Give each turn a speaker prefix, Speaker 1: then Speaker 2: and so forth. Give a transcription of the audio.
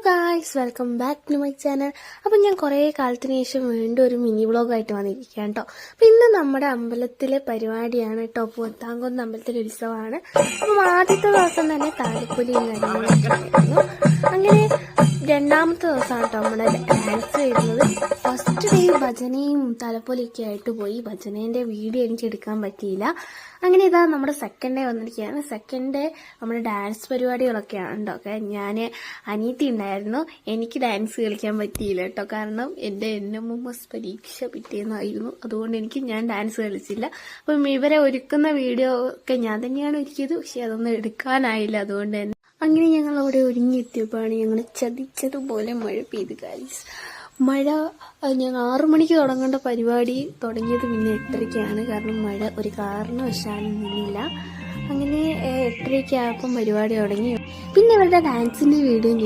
Speaker 1: Guys, welcome back to my channel. അപ്പം ഞാൻ കുറേ കാലത്തിന് ശേഷം വീണ്ടും ഒരു മിനി വ്ളോഗായിട്ട് വന്നിരിക്കുകയാണ് കേട്ടോ. അപ്പം ഇന്ന് നമ്മുടെ അമ്പലത്തിലെ പരിപാടിയാണ് കേട്ടോ. പൂത്താംകുന്ന് അമ്പലത്തിലെ ഉത്സവമാണ്. അപ്പം ആദ്യത്തെ ദിവസം തന്നെ താലപ്പൊലിയും കാര്യങ്ങളൊക്കെ ആയിരുന്നു. അങ്ങനെ രണ്ടാമത്തെ ദിവസമാണ് കേട്ടോ നമ്മുടെ ഡാൻസ് വരുന്നത്. ഫസ്റ്റ് ഡേ ഭജനയും താലപ്പൊലിയൊക്കെ ആയിട്ട് പോയി. ഭജനേൻ്റെ വീഡിയോ എനിക്ക് എടുക്കാൻ പറ്റിയില്ല. അങ്ങനെ ഇതാ നമ്മുടെ സെക്കൻഡ് ഡേ വന്നിരിക്കുകയാണ്. സെക്കൻഡ് ഡേ നമ്മുടെ ഡാൻസ് പരിപാടികളൊക്കെയാണ് കേട്ടോ. ഞാൻ അനിയത്തി ഉണ്ടായിരുന്നു. എനിക്ക് ഡാൻസ് കളിക്കാൻ പറ്റിയില്ല കേട്ടോ. കാരണം എൻ്റെ NMMS പരീക്ഷ പിറ്റേന്നായിരുന്നു. അതുകൊണ്ട് ഞാൻ ഡാൻസ് കളിച്ചില്ല. അപ്പം ഇവരെ ഒരുക്കുന്ന വീഡിയോ ഒക്കെ ഞാൻ തന്നെയാണ് ഒരുക്കിയത്. പക്ഷെ അതൊന്നും എടുക്കാനായില്ല. അതുകൊണ്ട് തന്നെ അങ്ങനെ ഞങ്ങൾ അവിടെ ഒരുങ്ങിയെത്തിയപ്പോഴാണ് ഞങ്ങൾ ചതിച്ചതുപോലെ മഴ പെയ്ത് ഗൈസ്. മഴ ഞങ്ങൾ 6 മണിക്ക് തുടങ്ങേണ്ട പരിപാടി തുടങ്ങിയത് പിന്നെ 8:30-ക്കാണ്. കാരണം മഴ ഒരു കാരണവശാലും നിന്നില്ല. അങ്ങനെ 8:30-ക്കായപ്പം പരിപാടി തുടങ്ങി. പിന്നെ ഇവരുടെ ഡാൻസിൻ്റെ വീഡിയോ ഞാൻ